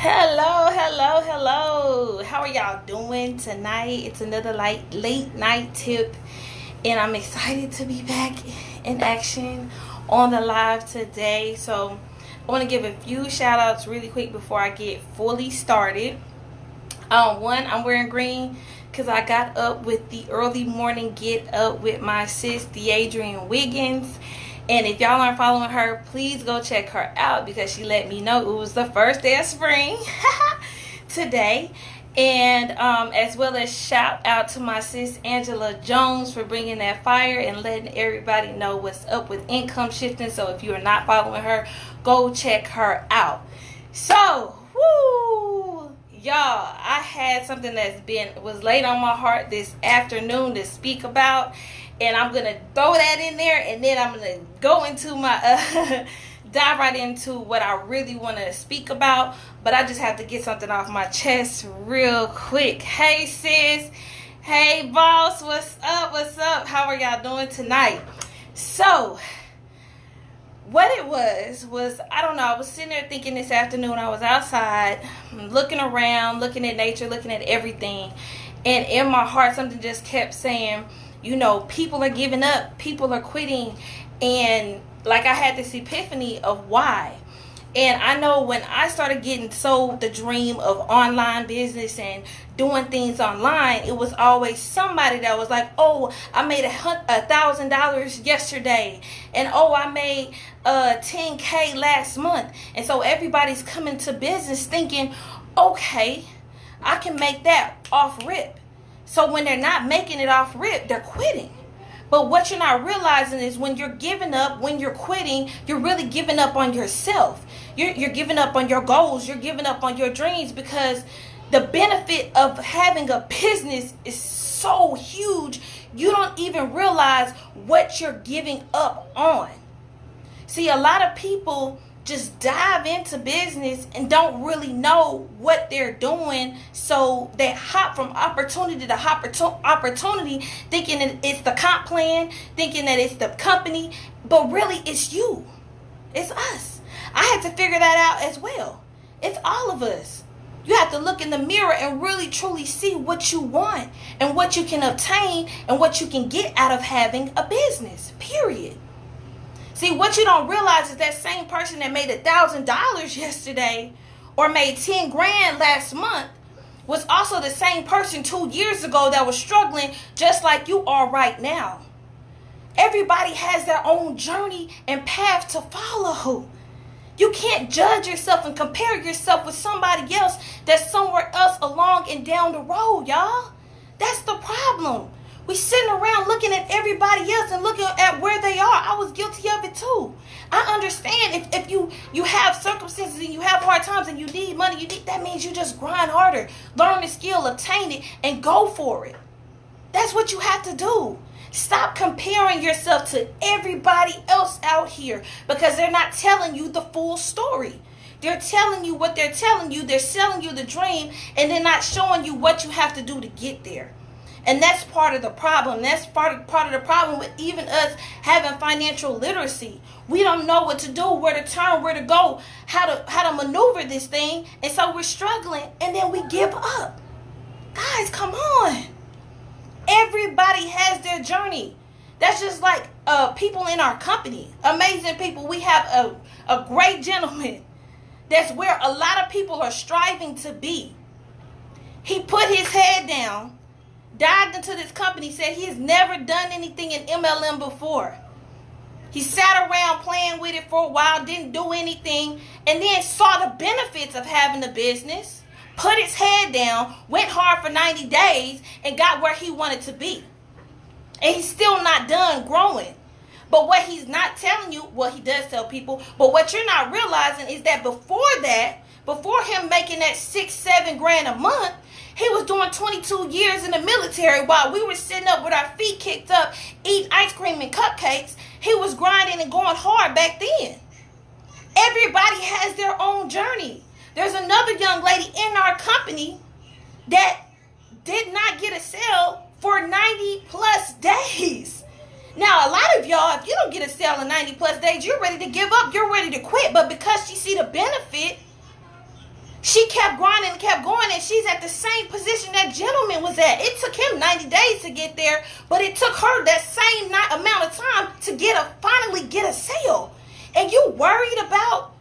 Hello. How are y'all doing tonight? It's another late night tip, and I'm excited to be back in action on the live today. So I want to give a few shout outs really quick before I get fully started. One, I'm wearing green because I got up with the early morning get up with my sis Deadrian Wiggins. And if y'all aren't following her, please go check her out because she let me know it was the first day of spring today. And as well as shout out to my sis Angela Jones for bringing that fire and letting everybody know what's up with income shifting. So if you are not following her, go check her out. So, y'all, I had something was laid on my heart this afternoon to speak about. And I'm going to throw that in there, and then I'm going to go into my, dive right into what I really want to speak about. But I just have to get something off my chest real quick. Hey, sis. Hey, boss. What's up? How are y'all doing tonight? So, what it was, I don't know, I was sitting there thinking this afternoon, I was outside, looking around, looking at nature, looking at everything. And in my heart, something just kept saying, you know, people are giving up, people are quitting, and like I had this epiphany of why. And I know when I started getting sold the dream of online business and doing things online, it was always somebody that was like, oh, I made $1,000 yesterday, and oh, I made $10K last month. And so everybody's coming to business thinking, okay, I can make that off rip. So when they're not making it off rip, they're quitting. But what you're not realizing is when you're giving up, when you're quitting, you're really giving up on yourself. You're giving up on your goals. You're giving up on your dreams, because the benefit of having a business is so huge. You don't even realize what you're giving up on. See, a lot of people just dive into business and don't really know what they're doing. So they hop from opportunity to opportunity, thinking that it's the comp plan, thinking that it's the company, but really it's you. It's us. I had to figure that out as well. It's all of us. You have to look in the mirror and really truly see what you want and what you can obtain and what you can get out of having a business, period. See, what you don't realize is that same person that made $1,000 yesterday or made 10 grand last month was also the same person 2 years ago that was struggling just like you are right now. Everybody has their own journey and path to follow. You can't judge yourself and compare yourself with somebody else that's somewhere else along and down the road, y'all. That's the problem. We sitting around looking at everybody else and looking at where they are. I was guilty of it too. I understand if you have circumstances and you have hard times and you need money, that means you just grind harder, learn the skill, obtain it, and go for it. That's what you have to do. Stop comparing yourself to everybody else out here, because they're not telling you the full story. They're telling you what they're telling you. They're selling you the dream, and they're not showing you what you have to do to get there. And that's part of the problem. That's part of the problem with even us having financial literacy. We don't know what to do, where to turn, where to go, how to maneuver this thing. And so we're struggling, and then we give up. Guys, come on. Everybody has their journey. That's just like people in our company. Amazing people. We have a great gentleman that's where a lot of people are striving to be. He put his head down, dived into this company, said he has never done anything in MLM before. He sat around playing with it for a while, didn't do anything, and then saw the benefits of having a business, put his head down, went hard for 90 days, and got where he wanted to be. And he's still not done growing. But what he's not telling you, well, he does tell people, but what you're not realizing is that before him making that 6-7 grand a month, he was doing 22 years in the military while we were sitting up with our feet kicked up, eating ice cream and cupcakes. He was grinding and going hard back then. Everybody has their own journey. There's another young lady in our company that did not get a sale for 90 plus days. Now, a lot of y'all, if you don't get a sale in 90 plus days, you're ready to give up. You're ready to quit. But because she see the benefit, She kept grinding and kept going, and she's at the same position that gentleman was at. It took him 90 days to get there, but it took her that same amount of time to finally get a sale. And you worried about,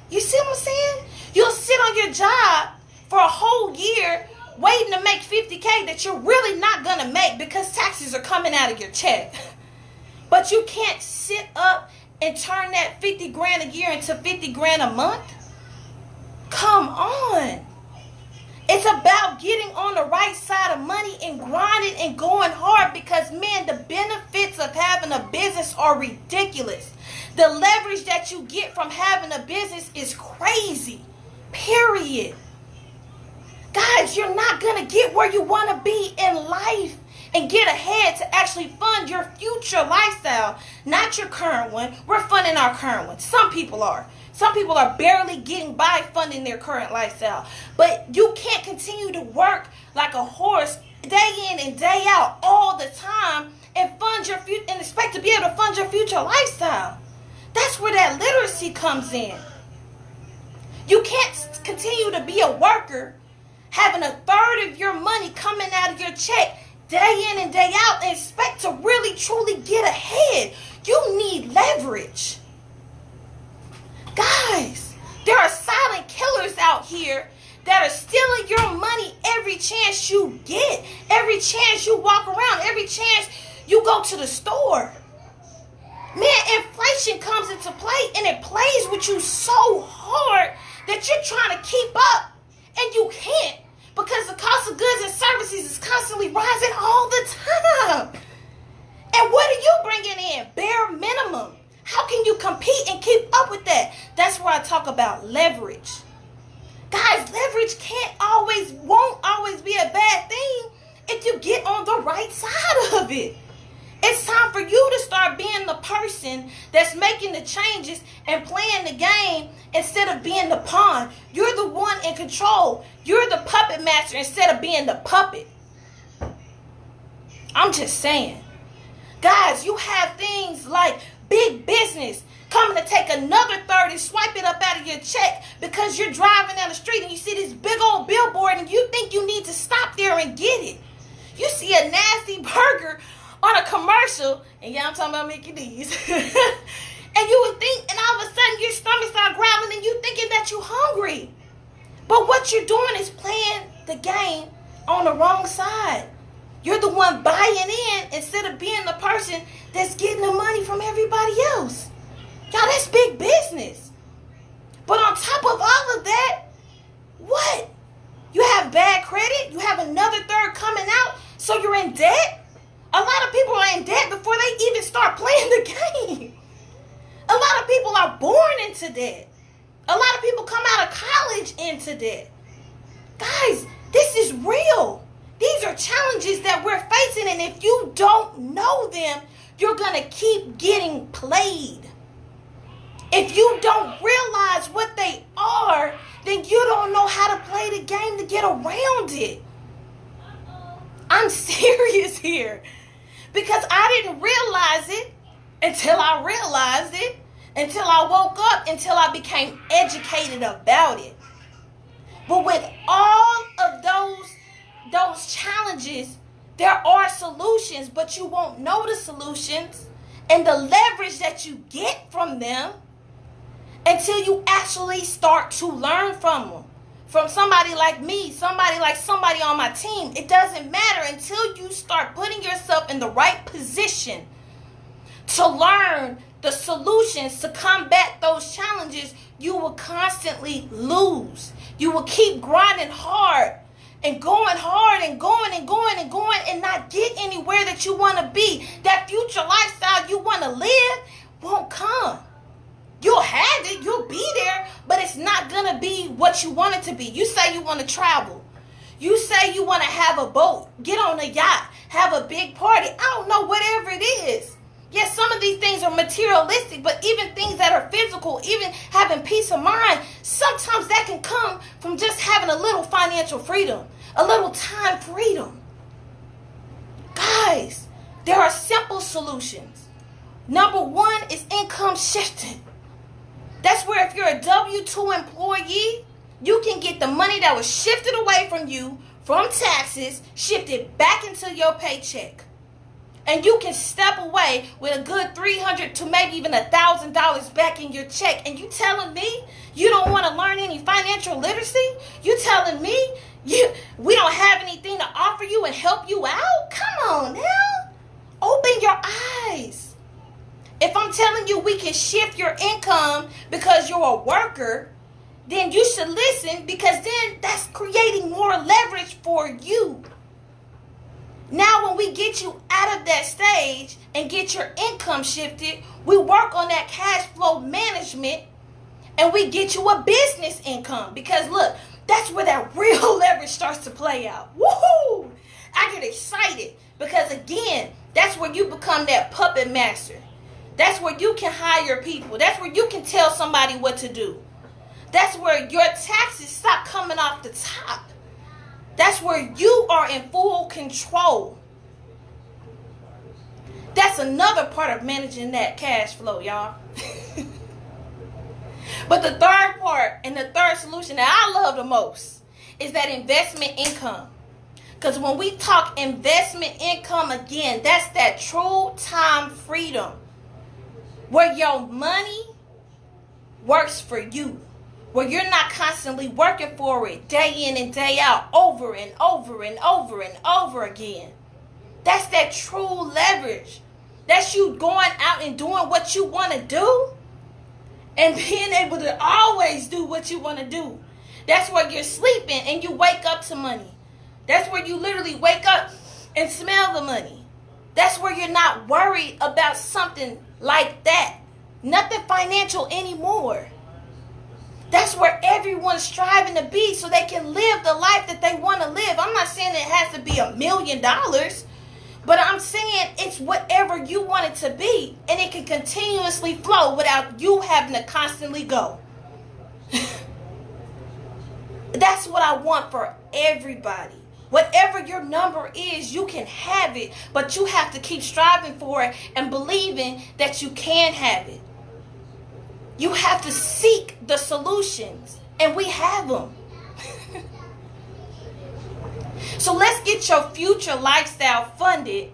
you see what I'm saying? You'll sit on your job for a whole year waiting to make $50K that you're really not going to make because taxes are coming out of your check. But you can't sit up and turn that 50 grand a year into 50 grand a month. Come on. It's about getting on the right side of money and grinding and going hard because, man, the benefits of having a business are ridiculous. The leverage that you get from having a business is crazy. Period. Guys, you're not going to get where you want to be in life and get ahead to actually fund your future lifestyle, not your current one. We're funding our current one. Some people are. Some people are barely getting by funding their current lifestyle. But you can't continue to work like a horse day in and day out all the time and fund your future and expect to be able to fund your future lifestyle. That's where that literacy comes in. You can't continue to be a worker having a third of your money coming out of your check day in and day out and expect to really truly get ahead. You need leverage. Guys, there are silent killers out here that are stealing your money every chance you get, every chance you walk around, every chance you go to the store. Man, inflation comes into play and it plays with you so hard that you're trying to keep up and you can't because the cost of goods and services is constantly rising all the time. And what are you bringing in? Bare minimum. How can you compete and keep up with that? That's where I talk about leverage. Guys, leverage won't always be a bad thing if you get on the right side of it. It's time for you to start being the person that's making the changes and playing the game instead of being the pawn. You're the one in control. You're the puppet master instead of being the puppet. I'm just saying. Guys, you have things like big business coming to take another third and swipe it up out of your check because you're driving down the street and you see this big old billboard and you think you need to stop there and get it. You see a nasty burger on a commercial, and yeah, I'm talking about Mickey D's. And you would think, and all of a sudden your stomach start growling and you thinking that you're hungry. But what you're doing is playing the game on the wrong side. You're the one buying in instead of being the person that's getting the money from everybody else. Y'all, that's big business. But on top of all of that, what? You have bad credit? You have another third coming out, so you're in debt? A lot of people are in debt before they even start playing the game. A lot of people are born into debt. A lot of people come out of college into debt. Guys, this is real. These are challenges that we're facing, and if you don't know them, you're going to keep getting played. If you don't realize what they are, then you don't know how to play the game to get around it. I'm serious here. Because I didn't realize it until I realized it, until I woke up, until I became educated about it. But with all of those challenges, there are solutions, but you won't know the solutions and the leverage that you get from them until you actually start to learn from them. From somebody like me, somebody on my team. It doesn't matter until you start putting yourself in the right position to learn the solutions to combat those challenges. You will constantly lose. You will keep grinding hard and going hard and going and going and going and not get anywhere that you want to be. That future lifestyle you want to live won't come. You'll have it, you'll be there, but it's not going to be what you want it to be. You say you want to travel. You say you want to have a boat, get on a yacht, have a big party. I don't know, whatever it is. Yes, some of these things are materialistic, but even things that are physical, even having peace of mind, sometimes that can come from just having a little financial freedom, a little time freedom. Guys, there are simple solutions. Number one is income shifting. That's where if you're a W-2 employee, you can get the money that was shifted away from you from taxes, shifted back into your paycheck. And you can step away with a good $300 to maybe even $1,000 back in your check. And you telling me you don't want to learn any financial literacy? You telling me we don't have anything to offer you and help you out? Come on now. Open your eyes. If I'm telling you we can shift your income because you're a worker, then you should listen, because then that's creating more leverage for you. Now when we get you out of that stage and get your income shifted, we work on that cash flow management and we get you a business income. Because look, that's where that real leverage starts to play out. Woohoo! I get excited because again, that's where you become that puppet master. That's where you can hire people. That's where you can tell somebody what to do. That's where your taxes stop coming off the top. That's where you are in full control. That's another part of managing that cash flow, y'all. But the third part and the third solution that I love the most is that investment income. Because when we talk investment income, again, that's that true time freedom where your money works for you. Where you're not constantly working for it day in and day out, over and over and over and over again. That's that true leverage. That's you going out and doing what you want to do and being able to always do what you want to do. That's where you're sleeping and you wake up to money. That's where you literally wake up and smell the money. That's where you're not worried about something like that. Nothing financial anymore. That's where everyone's striving to be so they can live the life that they want to live. I'm not saying it has to be $1 million, but I'm saying it's whatever you want it to be, and it can continuously flow without you having to constantly go. That's what I want for everybody. Whatever your number is, you can have it, but you have to keep striving for it and believing that you can have it. You have to seek the solutions, and we have them. So let's get your future lifestyle funded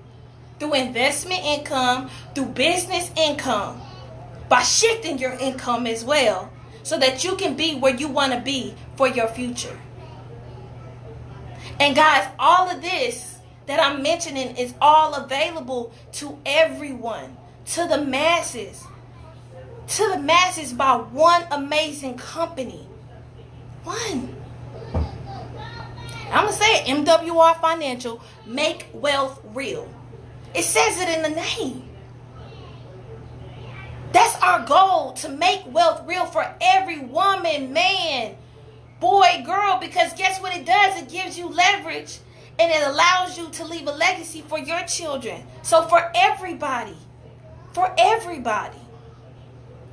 through investment income, through business income, by shifting your income as well, so that you can be where you want to be for your future. And guys, all of this that I'm mentioning is all available to everyone, to the masses. To the masses by one amazing company. One. I'm going to say it, Mwr Financial, make wealth real. It says it in the name. That's our goal, to make wealth real for every woman, man, boy, girl, because guess what it does? It gives you leverage and it allows you to leave a legacy for your children. So for everybody,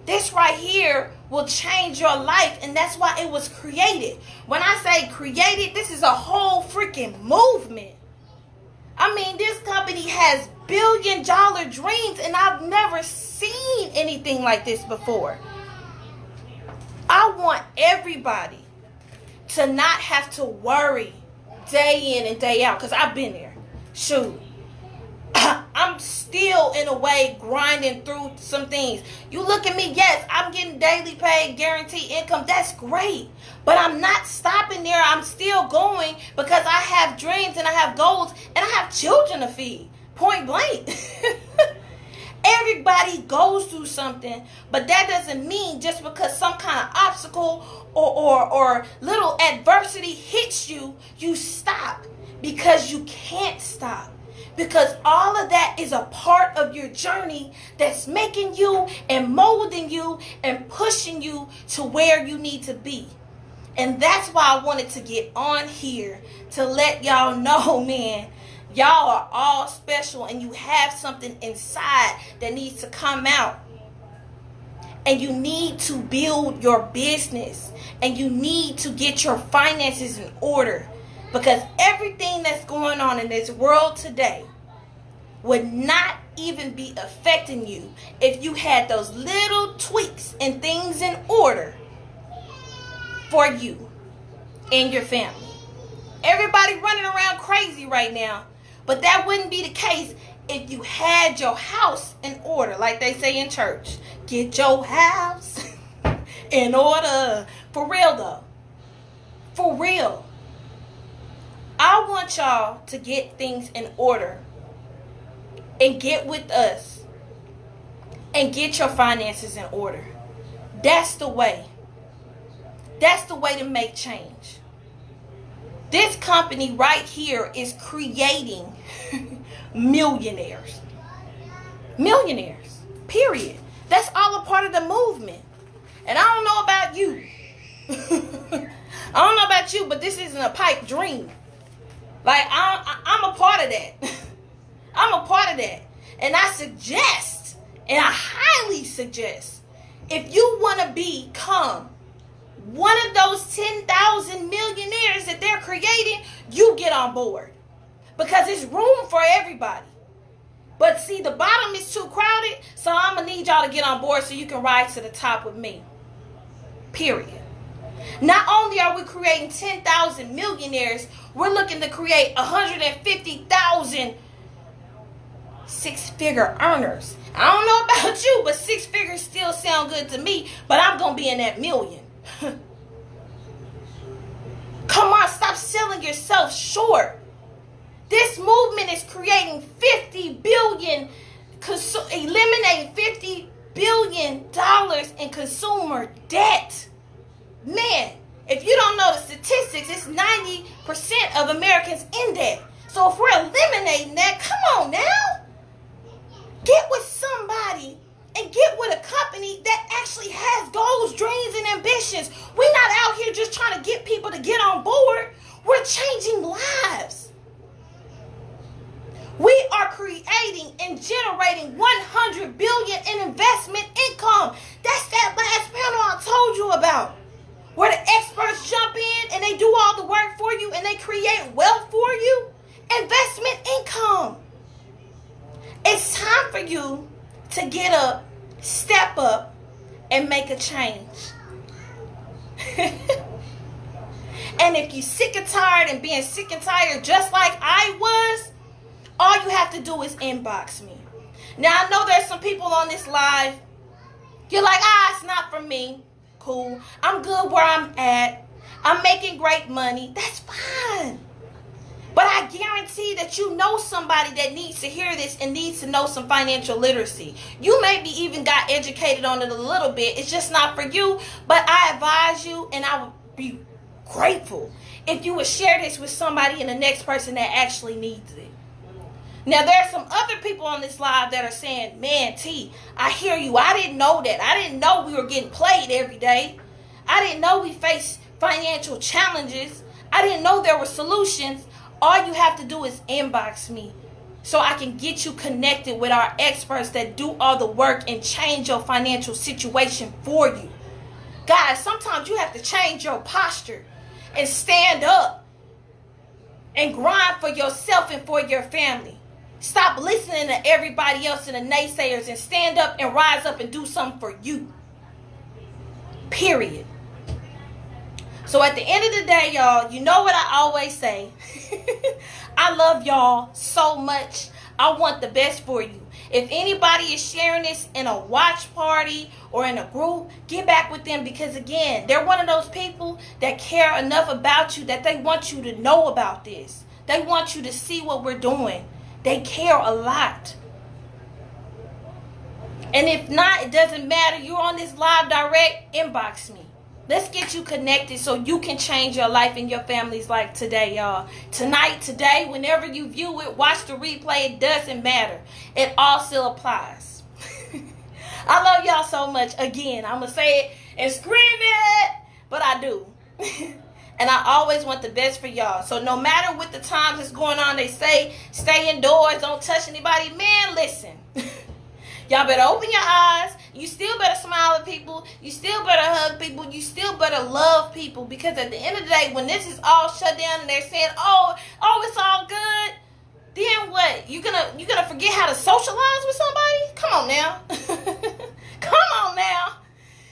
this right here will change your life, and that's why it was created. When I say created, this is a whole freaking movement. I mean, this company has billion-dollar dreams, and I've never seen anything like this before. I want everybody to not have to worry day in and day out, because I've been there. Shoot. I'm still, in a way, grinding through some things. You look at me, yes, I'm getting daily paid, guaranteed income. That's great. But I'm not stopping there. I'm still going because I have dreams and I have goals and I have children to feed. Point blank. Everybody goes through something, but that doesn't mean just because some kind of obstacle or little adversity hits you, you stop. Because you can't stop. Because all of that is a part of your journey that's making you and molding you and pushing you to where you need to be. And that's why I wanted to get on here to let y'all know, man, y'all are all special and you have something inside that needs to come out. And you need to build your business and you need to get your finances in order. Because everything that's going on in this world today would not even be affecting you if you had those little tweaks and things in order for you and your family. Everybody running around crazy right now, but that wouldn't be the case if you had your house in order, like they say in church. Get your house in order. For real though. For real. I want y'all to get things in order and get with us and get your finances in order. That's the way. That's the way to make change. This company right here is creating millionaires. Millionaires. Period. That's all a part of the movement. And I don't know about you. I don't know about you, but this isn't a pipe dream. Like, I'm a part of that. I'm a part of that. And I suggest, and I highly suggest, if you want to become one of those 10,000 millionaires that they're creating, you get on board. Because there's room for everybody. But see, the bottom is too crowded, so I'm going to need y'all to get on board so you can rise to the top with me. Period. Not only are we creating 10,000 millionaires, we're looking to create 150,000 six-figure earners. I don't know about you, but six figures still sound good to me, but I'm going to be in that million. Come on, stop selling yourself short. This movement is creating 50 billion, eliminating $50 billion in consumer debt. Man, if you don't know the statistics, it's 90% of Americans in debt. So if we're eliminating that, come on now. Get with somebody and get with a company that actually has goals, dreams, and ambitions. We're not out here just trying to get people to get on board. We're changing lives. We are creating and generating $100 billion in investment income. That's that last panel I told you about, where the experts jump in and they do all the work for you and they create wealth for you. Investment income. It's time for you to get up, step up, and make a change. And if you're sick and tired and being sick and tired just like I was, all you have to do is inbox me. Now, I know there's some people on this live. You're like, it's not for me. Cool. I'm good where I'm at. I'm making great money. That's fine. But I guarantee that you know somebody that needs to hear this and needs to know some financial literacy. You maybe even got educated on it a little bit. It's just not for you. But I advise you, and I would be grateful if you would share this with somebody and the next person that actually needs it. Now, there are some other people on this live that are saying, man, T, I hear you. I didn't know that. I didn't know we were getting played every day. I didn't know we faced financial challenges. I didn't know there were solutions. All you have to do is inbox me so I can get you connected with our experts that do all the work and change your financial situation for you. Guys, sometimes you have to change your posture and stand up and grind for yourself and for your family. Stop listening to everybody else and the naysayers and stand up and rise up and do something for you. Period. So at the end of the day, y'all, you know what I always say. I love y'all so much. I want the best for you. If anybody is sharing this in a watch party or in a group, get back with them, because again, they're one of those people that care enough about you that they want you to know about this. They want you to see what we're doing. They care a lot. And if not, it doesn't matter. You're on this live direct, inbox me. Let's get you connected so you can change your life and your family's life today, y'all. Tonight, today, whenever you view it, watch the replay. It doesn't matter. It all still applies. I love y'all so much. Again, I'm going to say it and scream it, but I do. And I always want the best for y'all. So no matter what the times that's going on, they say, stay indoors, don't touch anybody. Man, listen. Y'all better open your eyes. You still better smile at people. You still better hug people. You still better love people. Because at the end of the day, when this is all shut down and they're saying, oh, it's all good, then what? You gonna forget how to socialize with somebody? Come on now. Come on now.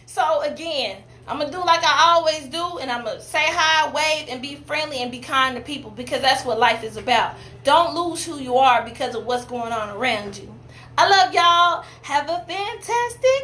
So again, I'm gonna do like I always do, and I'm gonna say hi, wave, and be friendly and be kind to people, because that's what life is about. Don't lose who you are because of what's going on around you. I love y'all. Have a fantastic